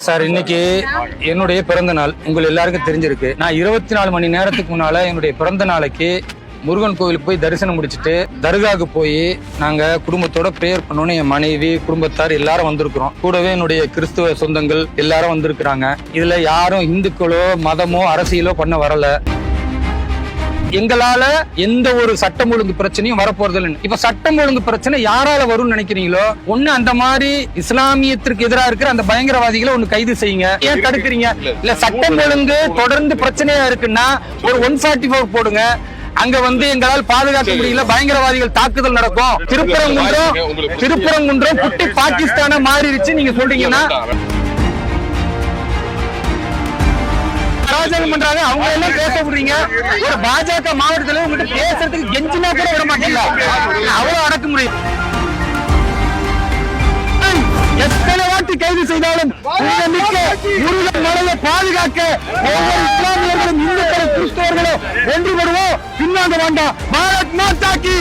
Sir, இன்னைக்கு என்னுடைய பிறந்த நாள் உங்கள் எல்லாருக்கும் தெரிஞ்சிருக்கு. நான் 24 மணி நேரத்துக்கு முன்னால என்னுடைய பிறந்த நாளைக்கு முருகன் கோவிலுக்கு போய் தரிசனம் முடிச்சுட்டு தர்காவுக்கு போய் நாங்க குடும்பத்தோட பிரேயர் பண்ணோன்னு என் மனைவி குடும்பத்தார் எல்லாரும் வந்திருக்கிறோம். கூடவே என்னுடைய கிறிஸ்துவ சொந்தங்கள் எல்லாரும் வந்திருக்கிறாங்க. இதுல யாரும் இந்துக்களோ மதமோ அரசியலோ பண்ண வரல. எங்களால எந்த ஒரு சட்டம் ஒழுங்கு பிரச்சனையும் வரப்போறது இல்லை. இப்ப சட்டம் ஒழுங்கு பிரச்சனை யாரால வரும்னு நினைக்கிறீங்களோ, ஒண்ணு அந்த மாதிரி இஸ்லாமியத்திற்கு எதிராக இருக்கிற அந்த பயங்கரவாதிகளை ஒண்ணு கைது செய்யுங்க. ஏன் தடுக்கிறீங்க? இல்ல சட்டம் ஒழுங்கு தொடர்ந்து பிரச்சனையா இருக்குன்னா ஒரு 144 போடுங்க. அங்க எங்களால் பாதுகாக்க முடியல, பயங்கரவாதிகள் தாக்குதல் நடக்கும். திருப்பரங்குன்றம் குட்டி பாகிஸ்தானா மாறிடுச்சு நீங்க சொல்றீங்கன்னா பண்றாங்க. அவங்க எல்லாம் பேச விடுறீங்க. ஒரு பாஜக மாவட்டத்தில் உங்ககிட்ட பேசுறதுக்கு கெஞ்சினா கூட விட மாட்டீங்களா? அவ்வளவு அடக்குமுறை. எத்தனை வாட்டி கைது செய்தாலும் முருகன் மலையை பாதுகாக்க ஒவ்வொரு இஸ்லாமியர்களும் இந்துக்களும் கிறிஸ்தவர்களும் ஒன்றுபடுவோம். பின்னாங்க வேண்டாம். பாரத் மாதா கி.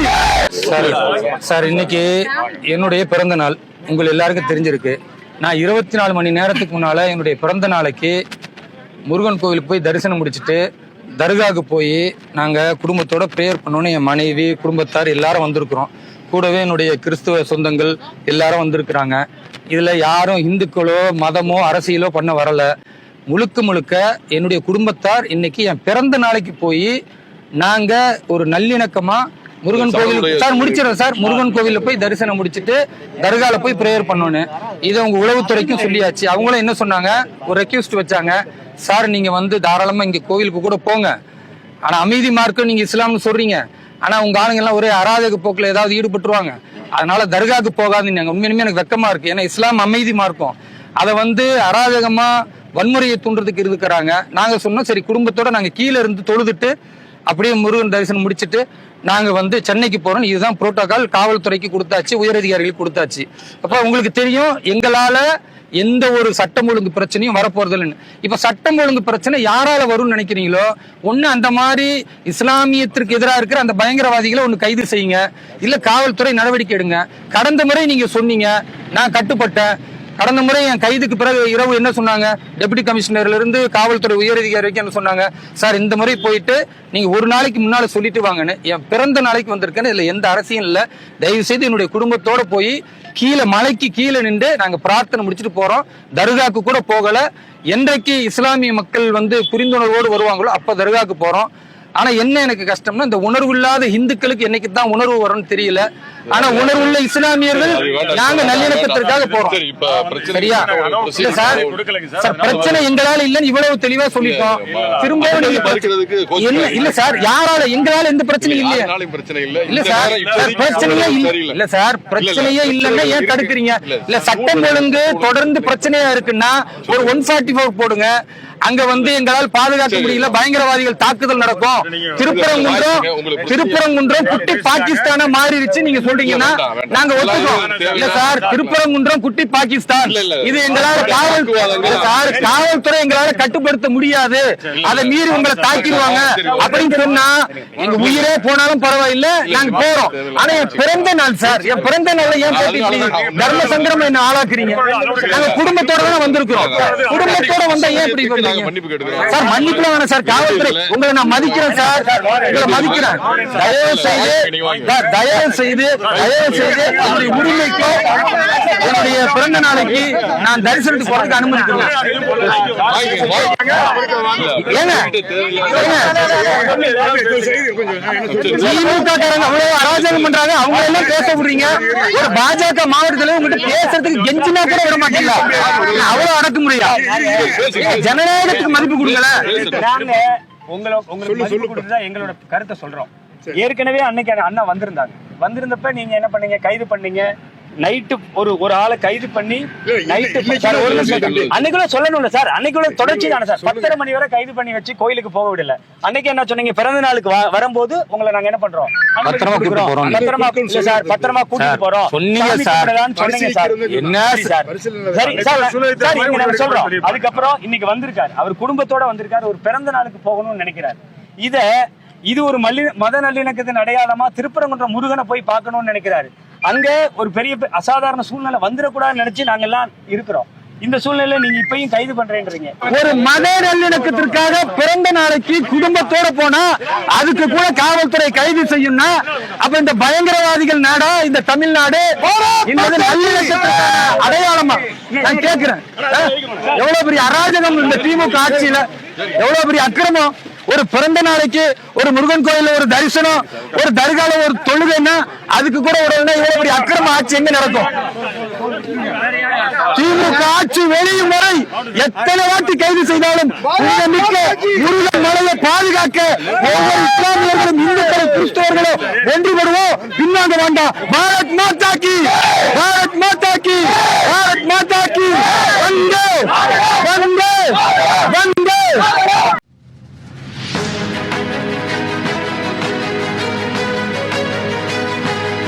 சார், இன்னைக்கு என்னுடைய பிறந்த நாள் உங்கள் எல்லாருக்கும் தெரிஞ்சிருக்கு. நான் 24 மணி நேரத்துக்கு முன்னால என்னுடைய பிறந்த நாளைக்கு முருகன் கோவிலுக்கு போய் தரிசனம் முடிச்சுட்டு தர்காவுக்கு போய் நாங்கள் குடும்பத்தோட ப்ரேயர் பண்ணோன்னு என் மனைவி குடும்பத்தார் எல்லாரும் வந்திருக்கிறோம். கூடவே என்னுடைய கிறிஸ்துவ சொந்தங்கள் எல்லாரும் வந்திருக்கிறாங்க. இதில் யாரும் இந்துக்களோ மதமோ அரசியலோ பண்ண வரல. முழுக்க என்னுடைய குடும்பத்தார் இன்னைக்கு என் பிறந்த நாளைக்கு போய் நாங்கள் ஒரு நல்லிணக்கமாக முருகன் கோவில் சார் முடிச்சிடறேன் சார். முருகன் கோவிலில் போய் தரிசனம் முடிச்சுட்டு தர்காவில் போய் ப்ரேயர் பண்ணோன்னு இதை உங்கள் உளவுத்துறைக்கும் சொல்லியாச்சு. அவங்களும் என்ன சொன்னாங்க, ஒரு ரெக்வெஸ்ட் வச்சாங்க. சார், நீங்க தாராளமா இங்க கோவிலுக்கு கூட போங்க, ஆனா அமைதி மார்க்கம் நீங்க இஸ்லாம்னு சொல்றீங்க, ஆனா உங்க ஆளுங்க எல்லாம் ஒரே அராஜக போக்குல ஏதாவது ஈடுபட்டுருவாங்க, அதனால தர்காவுக்கு போகாதுன்னு உண்மையுமே எனக்கு வெக்கமா இருக்கு. ஏன்னா இஸ்லாம் அமைதி மார்க்கம், அதை அராஜகமா வன்முறையை தூண்டுறதுக்கு இருக்கிறாங்க. நாங்க சொன்னோம் சரி குடும்பத்தோட நாங்க கீழே இருந்து தொழுதுட்டு அப்படியே முருகன் தரிசனம் முடிச்சுட்டு நாங்க சென்னைக்கு போறோம். இதுதான் புரோட்டோகால். காவல்துறைக்கு கொடுத்தாச்சு, உயரதிகாரிகளுக்கு கொடுத்தாச்சு. அப்ப உங்களுக்கு தெரியும் எங்களால எந்த ஒரு சட்டம் ஒழுங்கு பிரச்சனையும் வரப்போறது இல்லைன்னு. இப்ப சட்டம் ஒழுங்கு பிரச்சனை யாரால வரும்னு நினைக்கிறீங்களோ, ஒண்ணு அந்த மாதிரி இஸ்லாமியத்திற்கு எதிராக இருக்கிற அந்த பயங்கரவாதிகளை ஒண்ணு கைது செய்யுங்க, இல்ல காவல்துறை நடவடிக்கை எடுங்க. கடந்த முறை நீங்க சொன்னீங்க நான் கட்டுப்பட்டேன். கடந்த முறை என் கைதுக்கு பிறகு இரவு என்ன சொன்னாங்க, டெபுட்டி கமிஷனர்ல இருந்து காவல்துறை உயரதிகாரி வரைக்கும் என்ன சொன்னாங்க, சார் இந்த முறை போயிட்டு நீங்க ஒரு நாளைக்கு முன்னால சொல்லிட்டு வாங்கன்னு. என் பிறந்த நாளைக்கு வந்திருக்கேன்னு, இதுல எந்த அரசியலும் இல்ல. தயவு செய்து என்னுடைய குடும்பத்தோட போய் மலைக்கு கீழே நின்று நாங்க பிரார்த்தனை முடிச்சுட்டு போறோம். தர்காவுக்கு கூட போகல. என்றைக்கு இஸ்லாமிய மக்கள் புரிந்துணர்வோடு வருவாங்களோ அப்ப தர்காவுக்கு போறோம். ஆனா என்ன எனக்கு கஷ்டம்னா, இந்த உணர்வு இல்லாத இந்துக்களுக்கு என்னைக்கு தான் உணர்வு வரும்னு தெரியல. ஆனா உணர்வுள்ள இஸ்லாமியர்கள் நாங்க நல்லிணக்கத்திற்காக போறோம். சரியா? இல்ல சார், பிரச்சனை எங்களால இல்லன்னு இவ்வளவு தெளிவா சொல்லிட்டோம். திரும்பவும் இல்ல சார், யாரால எங்களால எந்த பிரச்சனையும் இல்லையா? இல்ல சார், பிரச்சனையே இல்ல சார், பிரச்சனையே இல்லன்னா ஏன் தடுக்கிறீங்க? இல்ல சட்டம் ஒழுங்கு தொடர்ந்து பிரச்சனையா இருக்குன்னா ஒரு 144 போடுங்க. அங்க எங்களால் பாதுகாக்க முடியல, பயங்கரவாதிகள் தாக்குதல் நடக்கும். திருப்பரங்குன்றம் குட்டி பாகிஸ்தானா மாறிடுச்சு நீங்க சொல்றீங்கன்னா நாங்க ஒத்துக்கோம். இல்ல சார், திருப்பரங்குன்றம் குட்டி பாகிஸ்தான், இது எங்களால காவல்துறை எங்களால கட்டுப்படுத்த முடியாது, அதை மீறி உங்களை தாக்கிடுவாங்க அப்படின்னு சொன்னா எங்க உயிரே போனாலும் பரவாயில்ல, நாங்க போறோம். ஆனா என் பிறந்த நாள் சார், என் பிறந்த நாள் ஏன் தர்ம சங்கரம் என்ன ஆளாக்குறீங்க? நாங்க குடும்பத்தோட தான் வந்திருக்கிறோம். குடும்பத்தோட வந்தா ஏன் இப்படி சார்? மன்னிப்புல வேணாம் சார், காவல்துறை உங்களை நான் மதிக்கிறேன் சார், உங்களை மதிக்கிறேன். தயவு செய்து என்னுடைய உரிமைக்கு என்னுடைய பிறந்த நாளைக்கு நான் தரிசனத்துக்கு போறதுக்கு அனுமதிக்கிறேன். திமுக காரங்க அவ்வளவு அராஜகம் பண்றாங்க, அவங்க எல்லாம் பேச விடுறீங்க. ஒரு பாஜக மாவட்டத்தில் உங்ககிட்ட பேசுறதுக்கு கெஞ்சினா கூட விட மாட்டீங்களா? அவ்வளவு அடக்குமுறையா? ஜனநாயகத்துக்கு மதிப்பு கொடுக்கல. எங்களோட கருத்தை சொல்றோம். ஏற்கனவே அன்னைக்கு அண்ணா வந்திருந்தப்ப நீங்க என்ன பண்ணீங்க, கைது பண்ணீங்க. நைட்டு ஒரு ஆளை கைது பண்ணி நைட்டு அன்னைக்குள்ள சொல்லணும்ல சார், அன்னைக்குள்ள தொடர்ச்சி தானே சார். 10:30 மணி வரை கைது பண்ணி வச்சு கோயிலுக்கு போக விடல. அன்னைக்கு என்ன சொன்னீங்க, பிறந்த நாளுக்கு வரும்போது உங்களை நாங்க என்ன பண்றோம், பத்திரமா கூட்டிட்டு போறோம் சொன்னீங்க சார். சொல்றோம். அதுக்கப்புறம் இன்னைக்கு வந்திருக்காரு, அவர் குடும்பத்தோட வந்திருக்காரு, ஒரு பிறந்த நாளுக்கு போகணும்னு நினைக்கிறாரு. இது ஒரு மத நல்லிணக்கத்தின் அடையாளமா திருப்பரங்குன்றம் முருகனை போய் பார்க்கணும்னு நினைக்கிறாரு. அங்க ஒரு பெரிய அசாதாரண சூழ்நிலை வந்துடக்கூடாதுன்னு நினைச்சு நாங்க எல்லாம் இருக்கிறோம். இந்த சூழ்நிலை நீங்க இப்பயும் கைது பண்றேன்றீங்க. ஒரு மத நல்லிணக்கத்திற்காக பிறந்த நாளைக்கு குடும்பத்தோட போனா அதுக்கு கூட காவல்துறை கைது செய்யும்னா அப்ப இந்த பயங்கரவாதிகள் நாடா இந்த தமிழ்நாடு? என்பது நல்லிணக்கத்திற்கான அடையாளமா? நான் கேட்கிறேன். எவ்வளவு பெரிய அராஜகம் இந்த திமுக ஆட்சியில, எவ்வளவு பெரிய அக்கிரமம். ஒரு பிறந்த நாளைக்கு ஒரு முருகன் கோயில ஒரு தரிசனம், ஒரு தர்கால ஒரு தொழுகைன்னா அதுக்கு கூட இவ்வளவு பெரிய அக்கிரம ஆட்சி எங்க நடக்கும்? திமுக ஆட்சி வெளியும் வரை எத்தனை வாட்டி கைது செய்தாலும் முருகன் மலையை பாதுகாக்க ஒவ்வொரு இஸ்லாமியர்களும் இந்துக்களும் கிறிஸ்தவர்களும் ஒன்றுபடுவோம், பின்னாங்க வேண்டாம். பாரத் மாதா கி, பாரத் மாதா கி, பாரத் மாதா கி.